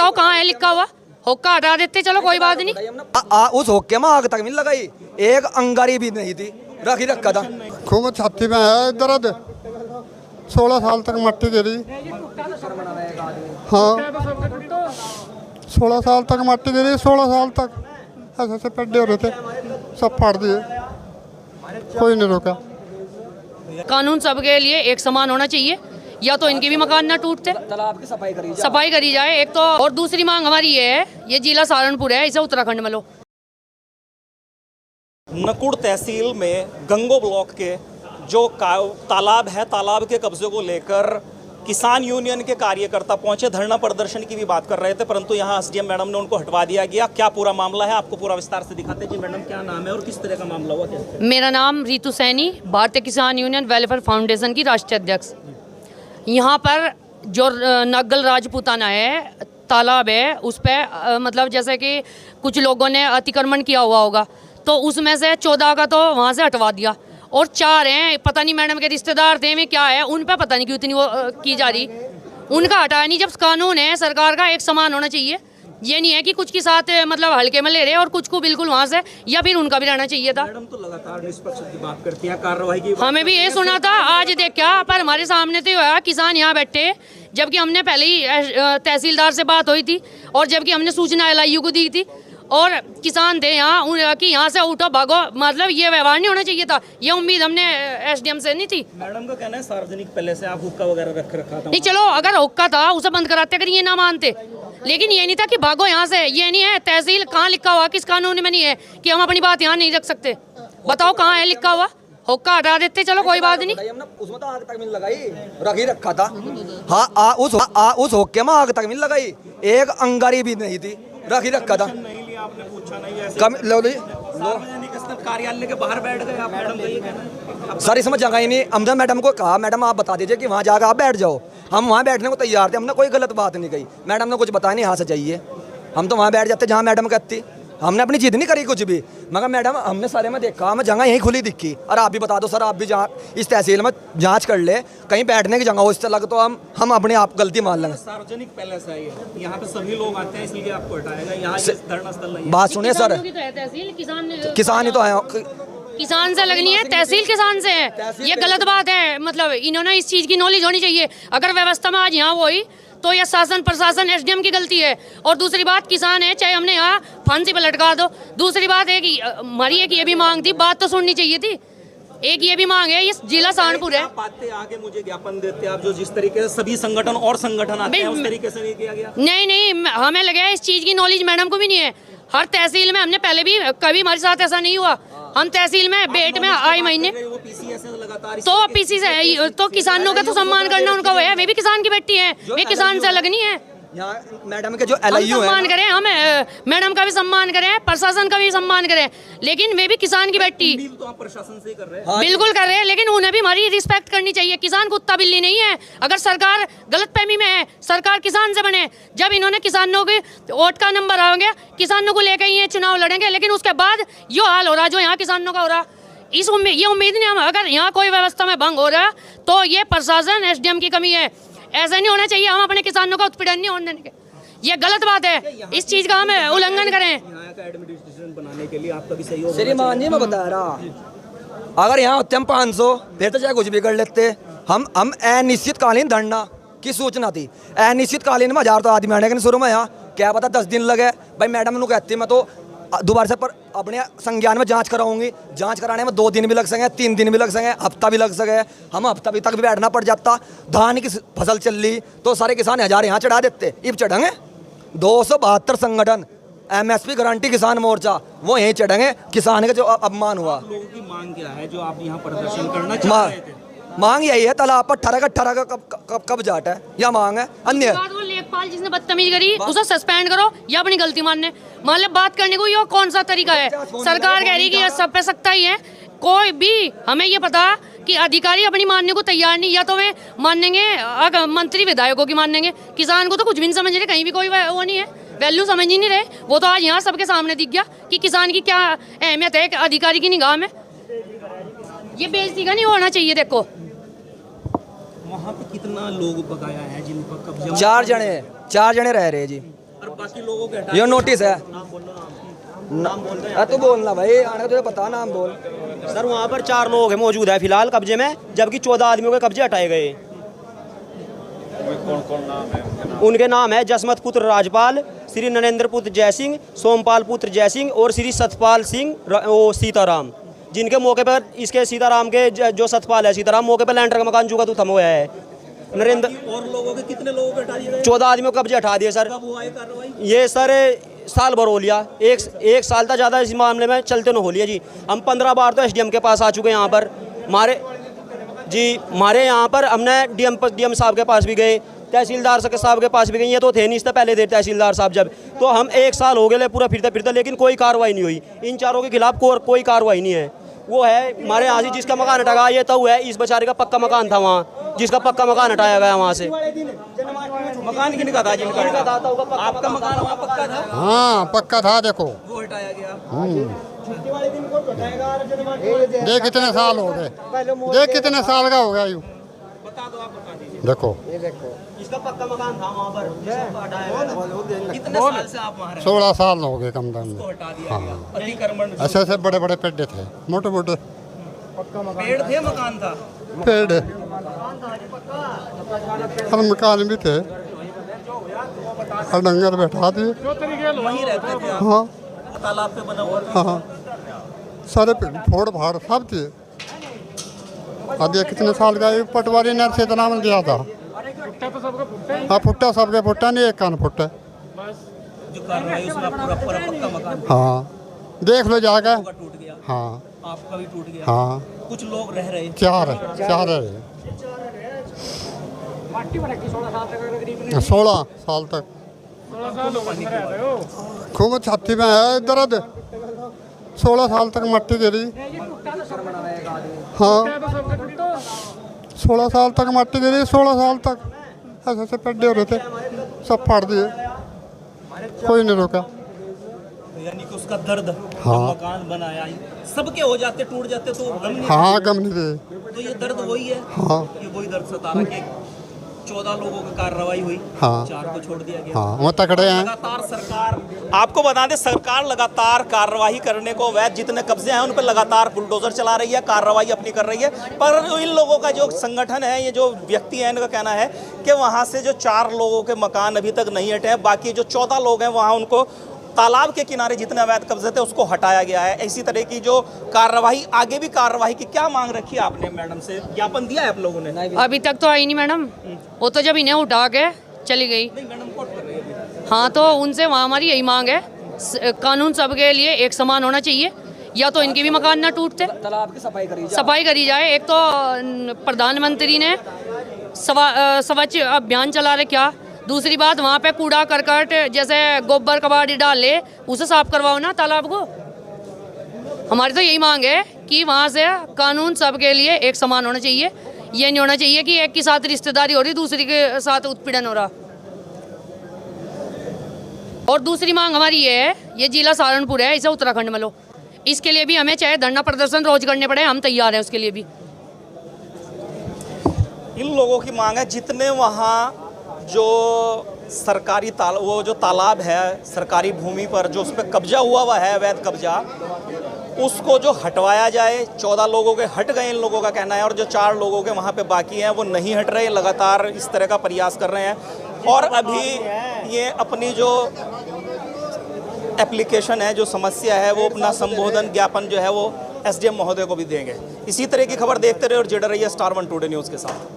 बताओ कहाँ है लिखा हुआ? हुक्का हटा देते, चलो कोई बात नहीं। उस हुक्के में आग तक नहीं लगाई, एक अंगारी भी नहीं थी, रखी रखा था। खूब छाती में है दर्द, 16 साल तक मट्टी गिरी। हाँ 16 साल तक मट्टी गिरी, 16 साल तक ऐसे ऐसे पेड्डे हो रहे थे, सब फाड़ दिए, कोई नहीं रोका। कानून सबके लिए एक समान होना चाहिए, या तो इनके भी मकान ना टूटते, तालाब की सफाई करी जाए एक तो। और दूसरी मांग हमारी ये है, ये जिला सहारनपुर है, इसे उत्तराखंड में लो। नकुड़ तहसील में गंगो ब्लॉक के जो तालाब है, तालाब के कब्जे को लेकर किसान यूनियन के कार्यकर्ता पहुंचे, धरना प्रदर्शन की भी बात कर रहे थे, परंतु यहां एसडीएम मैडम ने उनको हटवा दिया गया। क्या पूरा मामला है आपको पूरा विस्तार से दिखाते हैं। जी मैडम, क्या नाम है और किस तरह का मामला हुआ? क्या? मेरा नाम रितु सैनी, भारतीय किसान यूनियन वेलफेयर फाउंडेशन की राष्ट्रीय अध्यक्ष। यहाँ पर जो नग्गल राजपूताना है, तालाब है, उस पर मतलब जैसे कि कुछ लोगों ने अतिक्रमण किया हुआ होगा, तो उसमें से 14 का तो वहाँ से हटवा दिया, और 4 हैं, पता नहीं मैडम के रिश्तेदार थे में क्या है, उन पे पता नहीं क्यों इतनी वो की जा रही, उनका हटाया नहीं। जब कानून है सरकार का, एक समान होना चाहिए। ये नहीं है कि कुछ के साथ मतलब हल्के में ले रहे और कुछ को बिल्कुल वहाँ से, या फिर उनका भी रहना चाहिए था। मैडम तो लगातार निष्पक्ष बात करती हैं, कार्रवाई की हमें भी ये सुना था, आज देखा, पर हमारे सामने तो हुआ किसान यहाँ बैठे, जबकि हमने पहले ही तहसीलदार से बात हुई थी, और जबकि हमने सूचना एलआईयू को दी थी, और किसान थे यहाँ कि यहाँ से उठो भागो, मतलब ये व्यवहार नहीं होना चाहिए था। ये उम्मीद हमने एसडीएम से नहीं थी। मैडम का कहना है सार्वजनिक पहले से आप हुक्का वगैरह रखा था। नहीं, चलो अगर हुक्का था उसे बंद कराते, अगर ये ना मानते, लेकिन ये नहीं था कि भागो यहाँ से। ये नहीं है, तहसील कहाँ लिखा हुआ, किस कानून में नहीं है कि हम अपनी बात यहाँ नहीं रख सकते? बताओ कहाँ है लिखा हुआ? हुक्का हटा देते, चलो कोई बात नहीं। उसमें तो आग तक नहीं लगाई, रखी रखा था। हाँ उस हुक्के में आग तक नहीं लगाई, एक अंगारी भी नहीं थी, रखी रखा था। आपने पूछा नहीं ऐसे? कम लो सार्वजनिक स्तर कार्यालय के बाहर बैठ गए आप मैडम का ये कहना? सर इसमें जगह ही नहीं। हमने मैडम को कहा, मैडम आप बता दीजिए कि वहाँ जाकर आप बैठ जाओ। हम वहाँ बैठने को तैयार थे, हमने कोई गलत बात नहीं कही। मैडम ने कुछ बताया नहीं, यहाँ से जाइए, हम तो वहाँ बैठ जाते जहाँ मैडम कहती। हमने अपनी जिद नहीं करी कुछ भी, मगर मैडम हमने सारे में देखा, हमें जगह यहीं खुली दिखी। और आप भी बता दो सर, आप भी जहाँ इस तहसील में जांच कर ले, कहीं बैठने की जगह हो इससे लग तो हम अपने आप गलती मान लेंगे। सार्वजनिक पहले से आई है, यहाँ पे सभी लोग आते हैं, इसलिए आपको हटाएगा। यहाँ धरना स्थल नहीं है। बात सुनिए सर, किसान ही तो है, किसान से लगनी है, तहसील किसान से है, ये गलत बात है। मतलब इन्होंने इस चीज़ की नॉलेज होनी चाहिए। अगर व्यवस्था में आज यहाँ वो हुई तो यह शासन प्रशासन एसडीएम की गलती है। और दूसरी बात, किसान है, चाहे हमने यहाँ फांसी पर लटका दो। दूसरी बात है कि हमारी एक ये भी मांग थी, बात तो सुननी चाहिए थी। एक ये भी मांग है, ये जिला सहारनपुर है। बातें आगे मुझे ज्ञापन देते आप, जो जिस तरीके से सभी संगठन और संगठन आते हैं उस तरीके से नहीं किया गया। नहीं, हमें लगा इस चीज़ की नॉलेज मैडम को भी नहीं है। हर तहसील में हमने पहले भी, कभी हमारे साथ ऐसा नहीं हुआ। हम तहसील में बेट में आए महीने तो पीसी से, तो किसानों का तो सम्मान करना उनका वो है। वे भी किसान की बेटी है, वे किसान से लगनी है। यहाँ मैडम के जो एलआईयू है, सम्मान करें, हम मैडम का भी सम्मान करें, प्रशासन का भी सम्मान करें, लेकिन वे भी किसान की बेटी। तो आप प्रशासन से कर रहे हैं? हाँ, बिल्कुल कर रहे हैं, लेकिन उन्हें भी हमारी रिस्पेक्ट करनी चाहिए। किसान कुत्ता बिल्ली नहीं है। अगर सरकार गलतफहमी में है, सरकार किसान से बने। जब इन्होंने किसानों के वोट का नंबर आ गया, किसानों को लेकर ये चुनाव लड़ेंगे, लेकिन उसके बाद यो हाल हो रहा जो यहाँ किसानों का हो रहा, ये उम्मीद नहीं। हम अगर यहाँ कोई व्यवस्था में भंग हो रहा तो ये प्रशासन एसडीएम की कमी है। ऐसा नहीं होना चाहिए, हम अपने किसानों का उत्पीड़न नहीं होने देंगे। ये गलत बात है, इस चीज का हम उल्लंघन करें। यहाँ का एडमिनिस्ट्रेशन बनाने के लिए आपका भी सहयोग। श्रीमान जी मैं बता रहा, अगर यहाँ होते हम 500, फिर तो चाहे कुछ भी कर लेते। हम अनिश्चितकालीन धरना की सूचना थी। अनिश्चितकालीन में 1000 तो आदमी आने के शुरू में, यहाँ क्या पता 10 दिन लगे। भाई मैडम ने कहती मैं तो दोबारा से पर अपने संज्ञान में जांच कराऊंगी। जांच कराने में 2 दिन भी लग सके, 3 दिन भी लग सके, हफ्ता भी लग सके। हम हफ्ता भी तक भी बैठना पड़ जाता। धान की फसल चल रही तो सारे किसान 1000 यहाँ चढ़ा देते, इब चढ़ेंगे 272 संगठन, एमएसपी गारंटी किसान मोर्चा, वो यहीं चढ़ेंगे। किसान का जो अपमान हुआ। लोगों की मांग क्या है जो आप यहाँ प्रदर्शन करना चाह रहे थे? मांग यही है, तालाब पर 18 का कब जाट है, यह मांग है। अन्य लेखपाल जिसने बदतमीजी करी उसे सस्पेंड करो या अपनी गलती मान ले। बात करने को ये कौन सा तरीका है? सरकार कह रही कि ये सब पे सकता ही है। कोई भी, हमें ये पता कि अधिकारी अपनी मानने को तैयार नहीं, या तो वे मानेंगे मंत्री विधायकों की मानेंगे। किसान को तो कुछ भी नहीं समझ रहे, कहीं भी कोई वो नहीं है, वैल्यू समझ ही नहीं रहे। वो तो आज यहाँ सबके सामने दिख गया कि किसान की क्या अहमियत है अधिकारी की निगाह में। ये बेइज्जती का नहीं होना चाहिए। देखो वहाँ पे कितना लोग बकाया है जिन पर कब्जा? 4 जने रह रहे जी। बाकी लोगों के हटा ये नोटिस है। नाम बोलो, तू बोलना भाई, आने तुझे पता, नाम बोल। सर वहाँ पर 4 लोग हैं मौजूद है फिलहाल कब्जे में, जबकि 14 आदमियों के कब्जे हटाए गए। कौन नाम है उनके नाम है जसमत पुत्र राजपाल, श्री नरेंद्र पुत्र जयसिंह, सोमपाल पुत्र जयसिंह और श्री सतपाल सिंह सीताराम, जिनके मौके पर इसके सीताराम के जो सतपाल है सीताराम मौके पर लैंडर का मकान चुका तो थम हुआ है। नरेंद्र और लोगों के कितने लोगों के हटा दिए गए? 14 आदमियों को कब्जे हटा दिए सर। कब हुआ ये कार्रवाई? ये सर साल भर हो लिया, एक साल तक ज़्यादा इस मामले में चलते न हो लिया जी। हम 15 बार तो एसडीएम के पास आ चुके हैं यहाँ पर हमारे यहाँ पर हमने डीएम साहब के पास भी गए, तहसीलदार साहब के पास भी गए। ये तो थे नहीं, इससे पहले थे तहसीलदार साहब जब, तो हम 1 साल हो गए पूरा फिरते फिरते, लेकिन कोई कार्रवाई नहीं हुई। इन चारों के खिलाफ कोई कार्रवाई नहीं है। वो है हमारे यहाँ से जिसका मकान हटा गया, ये तो है इस बेचारे का पक्का मकान था वहाँ, जिसका पक्का मकान हटाया गया वहाँ से। मकान किनका था? जिनका आपका मकान वहाँ पक्का था? हाँ पक्का था, देखो वो हटाया गया। देख कितने साल हो गए, देख कितने साल का हो गया यू, बता दो, आप बता दीजिए। देखो इसका पक्का मकान था वहाँ पर, कितने साल से आप वहाँ 16 साल हो गए कम दाम को में। हटा दिया गया? अतिक्रमण ऐसे ऐसे बड़े बड़े पेड़ थे, मोटे मोटे पेड़ थे, मकान था? पेड़ और मकान भी थे, और डंगर बैठा दिए। वहीं रहते थे आप? हाँ तालाब पे बना हुआ था? हाँ सारे फोड़ फाड़ सब दिए। अब ये कितने साल का, ये पटवारी ने से नाम दिया था। हाँ फुट्टा सबके फुट्टा नहीं, एक कान फुट्टा। जो कार्रवाई उसमें पूरा पक्का मकान हाँ देख लो जाकर। टूट गया, हाँ आपका भी टूट गया। हाँ कुछ लोग रह रहे 4 है 16 साल तक खूब छाती में है दर्द। 16 साल तक मट्टी गिरी। हाँ 16 साल तक मट्टी गिरी, 16 साल तक ऐसे ऐसे पेड्डे हो रहे थे, सब फाड़ दिए, कोई नहीं रोका। यानी कि उसका दर्द, हाँ। मकान बनाया सबके हो जाते, टूट जाते तो गम नहीं? हाँ गम नहीं दे। तो ये दर्द वही है? हाँ ये वही दर्द सता रहा कि 14 लोगों की कार्रवाई हुई, हाँ। 4 को छोड़ दिया गया। हाँ वो तकड़े हैं। लगातार सरकार, आपको बता दें, सरकार लगातार कार्रवाई करने को, वैध जितने कब्जे हैं उन पर लगातार बुलडोजर चला रही है, कार्रवाई अपनी कर रही है। पर इन लोगों का जो संगठन है, ये जो व्यक्ति है, इनका कहना है कि वहाँ से जो 4 लोगों के मकान अभी तक नहीं हटे हैं, बाकी जो 14 लोग हैं वहाँ उनको तालाब के किनारे जितने अवैध कब्जे थे उसको हटाया गया है। इसी तरह की जो कार्रवाई, आगे भी कार्रवाई की क्या मांग रखी है आपने? मैडम से ज्ञापन दिया है आप लोगों ने? अभी तक तो आई नहीं मैडम, वो तो जब इन्हें उठा के चली गई। नहीं मैडम, कोर्ट कर रही है। हाँ तो उनसे वहाँ हमारी यही मांग है, कानून सबके लिए एक समान होना चाहिए, या तो इनके भी मकान ना टूटते, तालाब की सफाई करी जाए। एक तो प्रधानमंत्री ने स्वच्छ अभियान चला रहे, क्या दूसरी बात वहाँ पे कूड़ा करकट जैसे गोबर कबाड़ी डाल ले, उसे साफ करवाओ ना तालाब को। हमारी तो यही मांग है कि वहाँ से कानून सबके लिए एक समान होना चाहिए। ये नहीं होना चाहिए कि एक के साथ रिश्तेदारी हो रही, दूसरी के साथ उत्पीड़न हो रहा। और दूसरी मांग हमारी ये है, ये जिला सहारनपुर है, इसे उत्तराखंड में लो। इसके लिए भी हमें चाहे धरना प्रदर्शन रोज करने पड़े, हम तैयार हैं उसके लिए भी। इन लोगों की मांग है जितने वहाँ जो सरकारी वो जो तालाब है सरकारी भूमि पर, जो उस पर कब्जा हुआ है अवैध कब्जा, उसको जो हटवाया जाए। 14 लोगों के हट गए इन लोगों का कहना है, और जो 4 लोगों के वहाँ पे बाकी हैं वो नहीं हट रहे, लगातार इस तरह का प्रयास कर रहे हैं। और अभी ये अपनी जो एप्लीकेशन है, जो समस्या है, वो अपना संबोधन ज्ञापन जो है वो एसडीएम महोदय को भी देंगे। इसी तरह की खबर देखते रहे और जुड़े रहिए स्टार 1 टुडे न्यूज़ के साथ।